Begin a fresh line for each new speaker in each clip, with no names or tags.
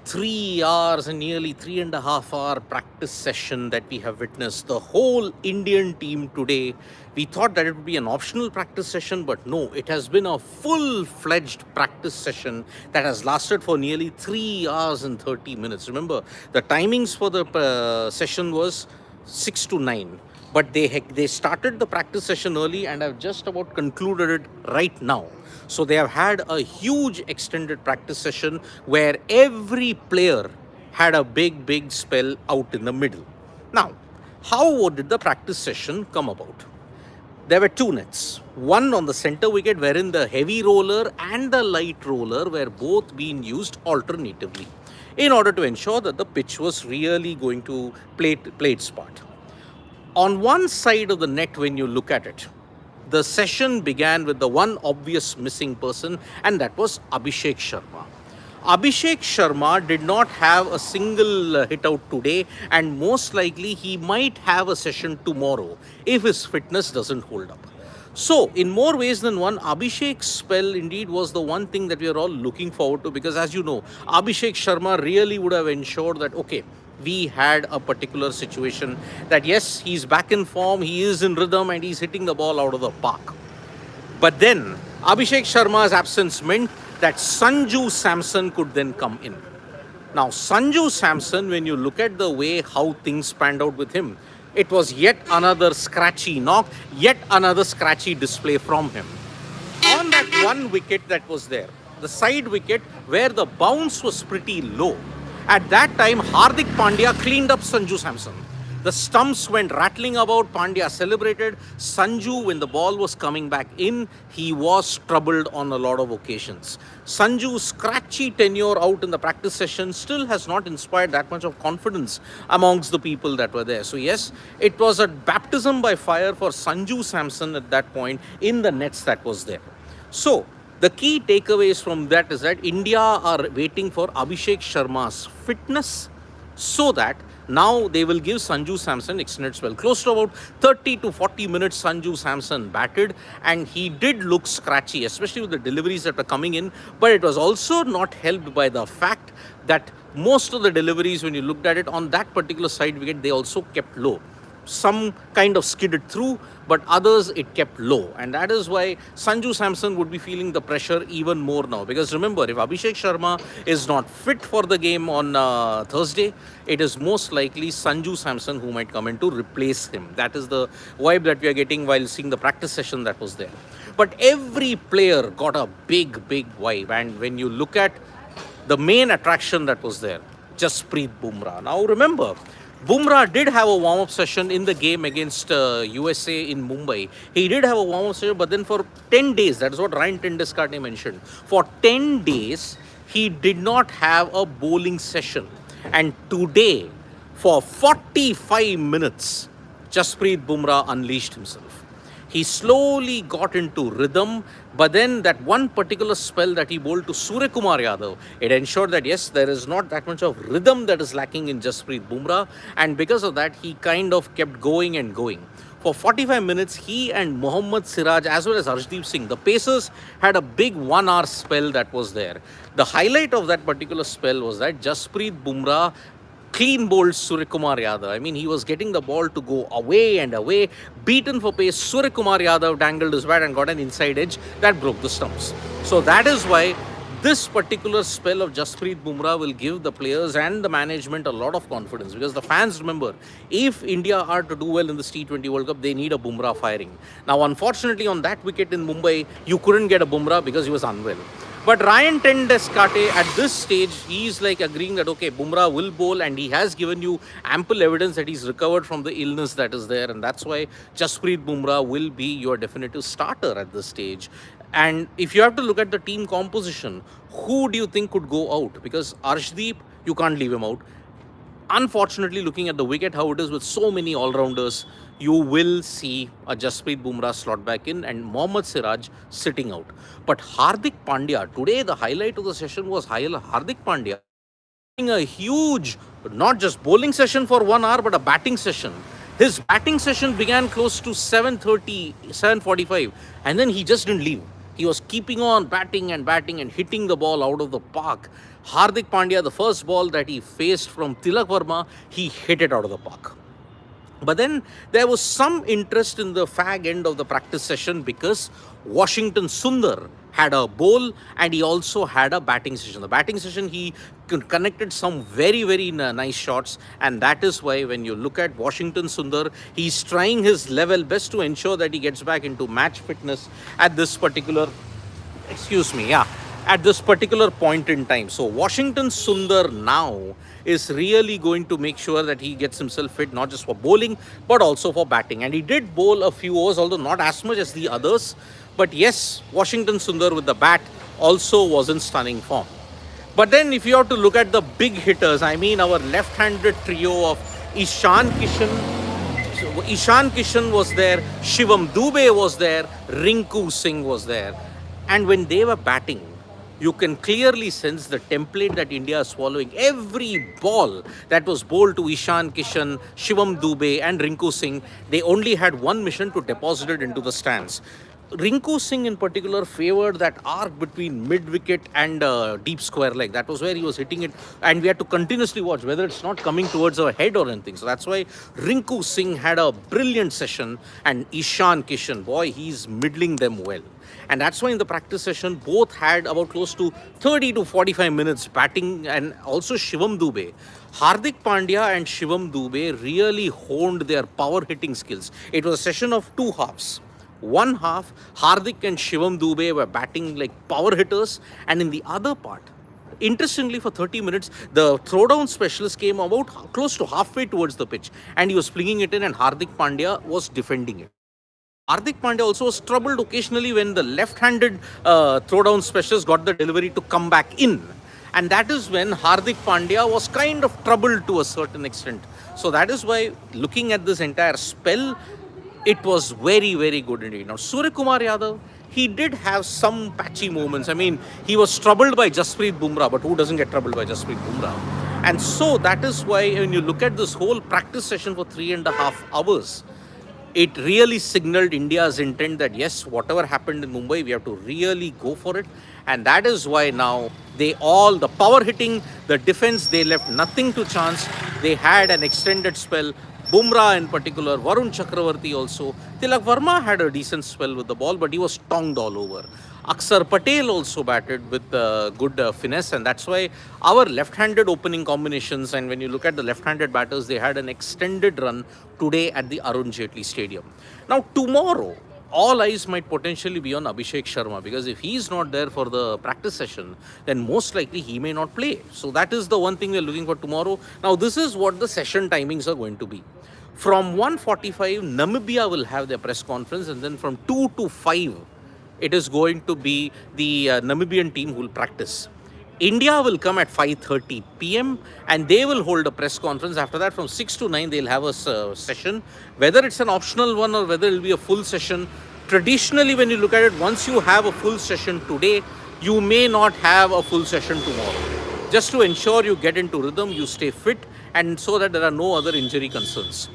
3 hours and nearly 3.5 hour practice session that we have witnessed. The whole Indian team today, we thought that it would be an optional practice session, but no, it has been a full-fledged practice session that has lasted for nearly 3 hours and 30 minutes. Remember, the timings for the session was 6 to 9. But they started the practice session early and have just about concluded it right now. So they have had a huge extended practice session where every player had a big spell out in the middle. Now, how did the practice session come about? There were two nets. One on the center wicket wherein the heavy roller and the light roller were both being used alternatively in order to ensure that the pitch was really going to play its part. On one side of the net, when you look at it, the session began with the one obvious missing person, and that was Abhishek Sharma. Abhishek Sharma did not have a single hit out today, and most likely he might have a session tomorrow if his fitness doesn't hold up. So, in more ways than one, Abhishek's spell indeed was the one thing that we are all looking forward to, because as you know, Abhishek Sharma really would have ensured that, okay, we had a particular situation that yes, he's back in form, he is in rhythm and he's hitting the ball out of the park. But then Abhishek Sharma's absence meant that Sanju Samson could then come in. Now Sanju Samson, when you look at the way how things panned out with him, it was yet another scratchy knock, yet another scratchy display from him. On that one wicket that was there, the side wicket where the bounce was pretty low, at that time, Hardik Pandya cleaned up Sanju Samson. The stumps went rattling about. Pandya celebrated. Sanju, when the ball was coming back in, he was troubled on a lot of occasions. Sanju's scratchy tenure out in the practice session still has not inspired that much of confidence amongst the people that were there. So yes, it was a baptism by fire for Sanju Samson at that point in the nets that was there. So, the key takeaways from that is that India are waiting for Abhishek Sharma's fitness so that now they will give Sanju Samson extended spell. Close to about 30 to 40 minutes Sanju Samson batted, and he did look scratchy, especially with the deliveries that were coming in. But it was also not helped by the fact that most of the deliveries, when you looked at it on that particular side wicket, they also kept low. Some kind of skidded through, but others it kept low, and that is why Sanju Samson would be feeling the pressure even more now, because remember, if Abhishek Sharma is not fit for the game on Thursday, it is most likely Sanju Samson who might come in to replace him. That is the vibe that we are getting while seeing the practice session that was there. But every player got a big vibe, and when you look at the main attraction that was there, Jasprit Bumrah. Now remember, Bumrah did have a warm-up session in the game against USA in Mumbai. He did have a warm-up session, but then for 10 days, that is what Ryan Tendescarte mentioned, for 10 days, he did not have a bowling session. And today, for 45 minutes, Jasprit Bumrah unleashed himself. He slowly got into rhythm, but then that one particular spell that he bowled to Surya Kumar Yadav, it ensured that yes, there is not that much of rhythm that is lacking in Jasprit Bumrah, and because of that, he kind of kept going and going. For 45 minutes, he and Mohammad Siraj as well as Arshdeep Singh, the Pacers, had a big 1 hour spell that was there. The highlight of that particular spell was that Jasprit Bumrah clean bowled Surya Kumar Yadav. I mean, he was getting the ball to go away and away. Beaten for pace, Surya Kumar Yadav dangled his bat and got an inside edge that broke the stumps. So that is why this particular spell of Jasprit Bumrah will give the players and the management a lot of confidence, because the fans, remember, if India are to do well in this T20 World Cup, they need a Bumrah firing. Now, unfortunately, on that wicket in Mumbai, you couldn't get a Bumrah because he was unwell. But Ryan Tendescarte, at this stage, he's like agreeing that, okay, Bumrah will bowl, and he has given you ample evidence that he's recovered from the illness that is there. And that's why Jasprit Bumrah will be your definitive starter at this stage. And if you have to look at the team composition, who do you think could go out? Because Arshdeep, you can't leave him out. Unfortunately, looking at the wicket, how it is with so many all-rounders, you will see a Jasprit Bumrah slot back in and Mohammad Siraj sitting out. But Hardik Pandya, today the highlight of the session was Hardik Pandya having a huge, not just bowling session for 1 hour, but a batting session. His batting session began close to 7:30, 7:45, and then he just didn't leave. He was keeping on batting and hitting the ball out of the park. Hardik Pandya, the first ball that he faced from Tilak Verma, he hit it out of the park. But then there was some interest in the fag end of the practice session because Washington Sundar had a bowl and he also had a batting session. The batting session, he connected some very nice shots, and that is why when you look at Washington Sundar, he's trying his level best to ensure that he gets back into match fitness at this particular at this particular point in time. So Washington Sundar now is really going to make sure that he gets himself fit not just for bowling but also for batting. And he did bowl a few overs, although not as much as the others. But yes, Washington Sundar with the bat also was in stunning form. But then if you have to look at the big hitters, I mean our left-handed trio of Ishan Kishan was there, Shivam Dube was there, Rinku Singh was there. And when they were batting, you can clearly sense the template that India is following. Every ball that was bowled to Ishan Kishan, Shivam Dube and Rinku Singh, they only had one mission: to deposit it into the stands. Rinku Singh in particular favored that arc between mid-wicket and deep square leg. That was where he was hitting it, and we had to continuously watch whether it's not coming towards our head or anything. So that's why Rinku Singh had a brilliant session, and Ishan Kishan, boy, he's middling them well. And that's why in the practice session, both had about close to 30 to 45 minutes batting, and also Shivam Dube. Hardik Pandya and Shivam Dube really honed their power hitting skills. It was a session of two halves. One half, Hardik and Shivam Dube were batting like power hitters, and in the other part, interestingly, for 30 minutes, the throwdown specialist came about close to halfway towards the pitch, and he was flinging it in, and Hardik Pandya was defending it. Hardik Pandya also was troubled occasionally when the left-handed throwdown specialist got the delivery to come back in. And that is when Hardik Pandya was kind of troubled to a certain extent. So that is why, looking at this entire spell, it was very good indeed. Now, Surya Kumar Yadav, he did have some patchy moments. I mean, he was troubled by Jasprit Bumrah, but who doesn't get troubled by Jasprit Bumrah? And so that is why when you look at this whole practice session for 3.5 hours, it really signaled India's intent that yes, whatever happened in Mumbai, we have to really go for it. And that is why now the power hitting, the defense, they left nothing to chance. They had an extended spell. Bumrah in particular, Varun Chakravarti also. Tilak Verma had a decent spell with the ball, but he was tongued all over. Akshar Patel also batted with good finesse, and that's why our left-handed opening combinations, and when you look at the left-handed batters, they had an extended run today at the Arun Jaitley Stadium. Now, tomorrow, all eyes might potentially be on Abhishek Sharma, because if he's not there for the practice session, then most likely he may not play. So that is the one thing we're looking for tomorrow. Now, this is what the session timings are going to be. From 1:45, Namibia will have their press conference, and then from 2 to 5, it is going to be the Namibian team who will practice. India will come at 5:30 p.m. and they will hold a press conference. After that, from 6 to 9, they'll have a session. Whether it's an optional one or whether it'll be a full session, traditionally, when you look at it, once you have a full session today, you may not have a full session tomorrow. Just to ensure you get into rhythm, you stay fit, and so that there are no other injury concerns.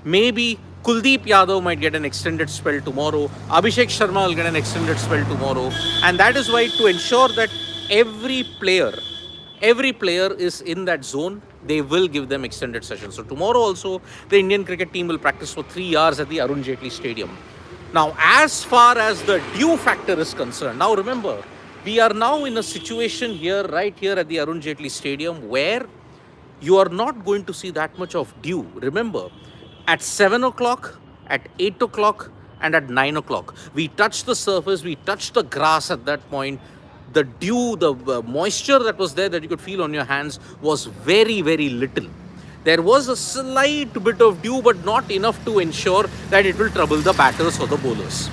Maybe Kuldeep Yadav might get an extended spell tomorrow. Abhishek Sharma will get an extended spell tomorrow. And that is why, to ensure that every player is in that zone, they will give them extended sessions. So tomorrow also, the Indian cricket team will practice for 3 hours at the Arun Jaitley Stadium. Now, as far as the dew factor is concerned, now remember, we are now in a situation here, right here at the Arun Jaitley Stadium, where you are not going to see that much of dew. Remember, at 7 o'clock, at 8 o'clock, and at 9 o'clock, we touched the surface, we touched the grass at that point. The dew, the moisture that was there that you could feel on your hands was very little. There was a slight bit of dew, but not enough to ensure that it will trouble the batters or the bowlers.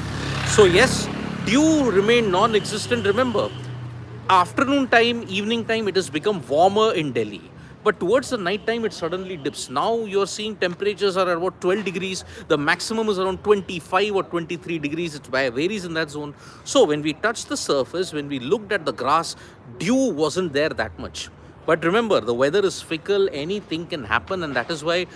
So yes, dew remained non-existent. Remember, afternoon time, evening time, it has become warmer in Delhi. But towards the night time, it suddenly dips. Now you're seeing temperatures are at about 12 degrees. The maximum is around 25 or 23 degrees. It varies in that zone. So when we touched the surface, when we looked at the grass, dew wasn't there that much. But remember, the weather is fickle. Anything can happen. And that is why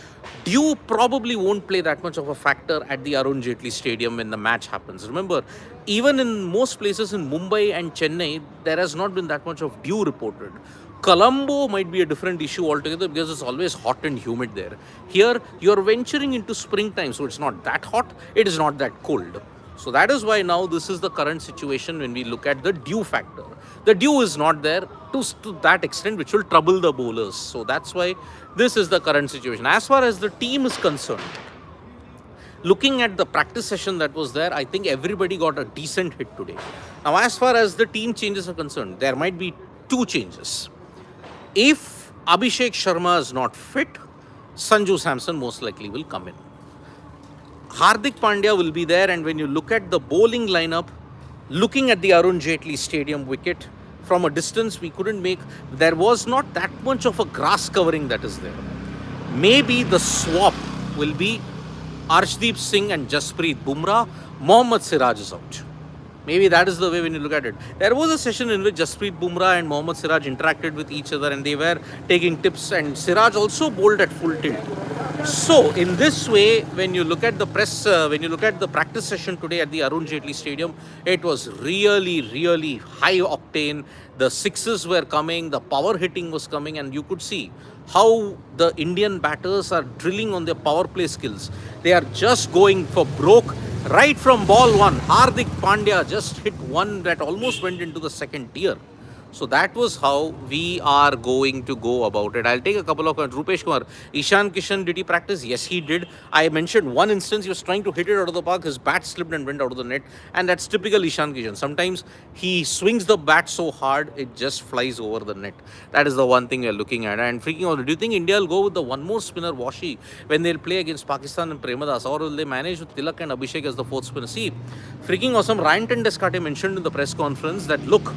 dew probably won't play that much of a factor at the Arun Jaitley Stadium when the match happens. Remember, even in most places in Mumbai and Chennai, there has not been that much of dew reported. Colombo might be a different issue altogether because it's always hot and humid there. Here, you're venturing into springtime, so it's not that hot, it is not that cold. So that is why now this is the current situation when we look at the dew factor. The dew is not there to that extent, which will trouble the bowlers. So that's why this is the current situation. As far as the team is concerned, looking at the practice session that was there, I think everybody got a decent hit today. Now, as far as the team changes are concerned, there might be two changes. If Abhishek Sharma is not fit, Sanju Samson most likely will come in. Hardik Pandya will be there, and when you look at the bowling lineup, looking at the Arun Jaitley Stadium wicket, from a distance we couldn't make, there was not that much of a grass covering that is there. Maybe the swap will be Arshdeep Singh and Jasprit Bumrah. Mohammad Siraj is out. Maybe that is the way when you look at it. There was a session in which Jasprit Bumrah and Mohammad Siraj interacted with each other and they were taking tips, and Siraj also bowled at full tilt. So in this way, when you look at the practice session today at the Arun Jaitley Stadium, it was really high octane. The sixes were coming, the power hitting was coming, and you could see how the Indian batters are drilling on their power play skills. They are just going for broke. Right from ball one, Hardik Pandya just hit one that almost went into the second tier. So that was how we are going to go about it. I'll take a couple of Rupesh Kumar. Ishan Kishan, did he practice? Yes, he did. I mentioned one instance he was trying to hit it out of the park. His bat slipped and went out of the net. And that's typical Ishan Kishan. Sometimes he swings the bat so hard, it just flies over the net. That is the one thing we're looking at. And freaking out, do you think India will go with the one more spinner, Washi, when they'll play against Pakistan and Premadas? Or will they manage with Tilak and Abhishek as the fourth spinner? See, freaking awesome. Ryan Tendeskate mentioned in the press conference that, look,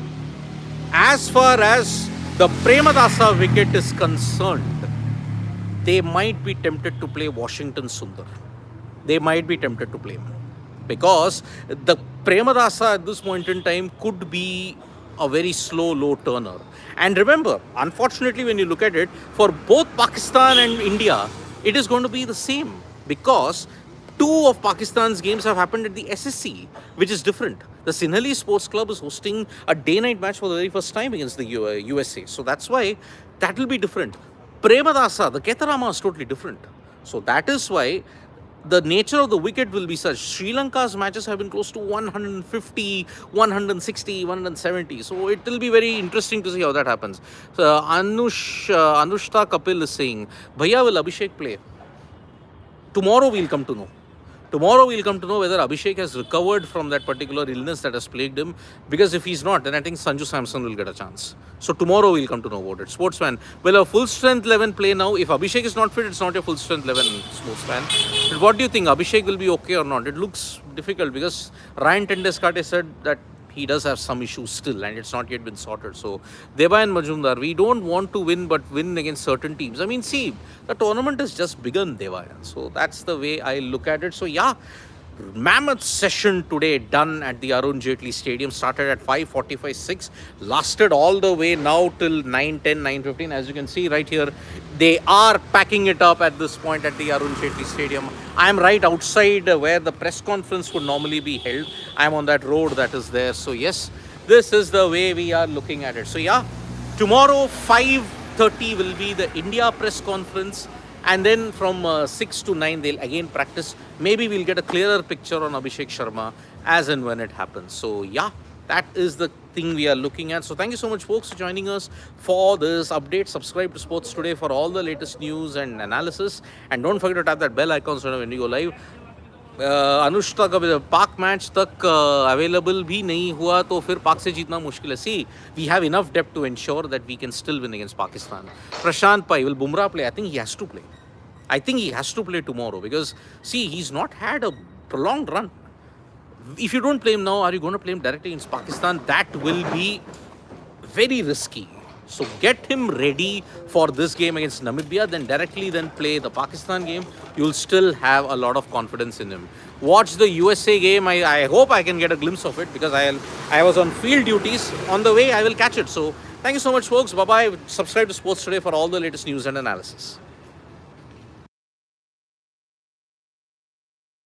as far as the Premadasa wicket is concerned, they might be tempted to play Washington Sundar. They might be tempted to play him. Because the Premadasa at this point in time could be a very slow, low turner. And remember, unfortunately, when you look at it, for both Pakistan and India, it is going to be the same. Because two of Pakistan's games have happened at the SSC, which is different. The Sinhalese Sports Club is hosting a day-night match for the very first time against the USA. So that's why that will be different. Premadasa, the Ketarama is totally different. So that is why the nature of the wicket will be such. Sri Lanka's matches have been close to 150, 160, 170. So it will be very interesting to see how that happens. So Anushta Kapil is saying, Bhaiya, will Abhishek play? Tomorrow we'll come to know. Tomorrow we'll come to know whether Abhishek has recovered from that particular illness that has plagued him. Because if he's not, then I think Sanju Samson will get a chance. So tomorrow we'll come to know about it. Sportsman, will a full strength 11 play now? If Abhishek is not fit, it's not a full strength 11, sportsman. But what do you think? Abhishek will be okay or not? It looks difficult because Ryan Tendeskate said that he does have some issues still and it's not yet been sorted. So, Deba and Majumdar, we don't want to win but win against certain teams. I mean, see, the tournament has just begun, Deva. So, that's the way I look at it. So, yeah, mammoth session today done at the Arun Jaitley Stadium. Started at 5:45-6, lasted all the way now till 9:10, 9:15. As you can see right here, they are packing it up at this point at the Arun Jaitley Stadium. I am right outside where the press conference would normally be held. I am on that road that is there. So yes, this is the way we are looking at it. So yeah, tomorrow 5:30 will be the India press conference. And then from 6 to 9, they'll again practice. Maybe we'll get a clearer picture on Abhishek Sharma as and when it happens. So, yeah, that is the thing we are looking at. So, thank you so much, folks, for joining us for this update. Subscribe to Sports Today for all the latest news and analysis. And don't forget to tap that bell icon so when we go live. Anushka का पाक match तक available भी नहीं हुआ तो फिर पाक से जीतना मुश्किल है. See we have enough depth to ensure that we can still win against Pakistan. Prashant Pai, will Bumrah play? I think he has to play. I think he has to play tomorrow because, see, he's not had a prolonged run. If you don't play him now, are you going to play him directly against Pakistan? That will be very risky. So get him ready for this game against Namibia, then play the Pakistan game. You'll still have a lot of confidence in him. Watch the USA game. I hope I can get a glimpse of it because I was on field duties. On the way, I will catch it. So thank you so much, folks. Bye-bye. Subscribe to Sports Today for all the latest news and analysis.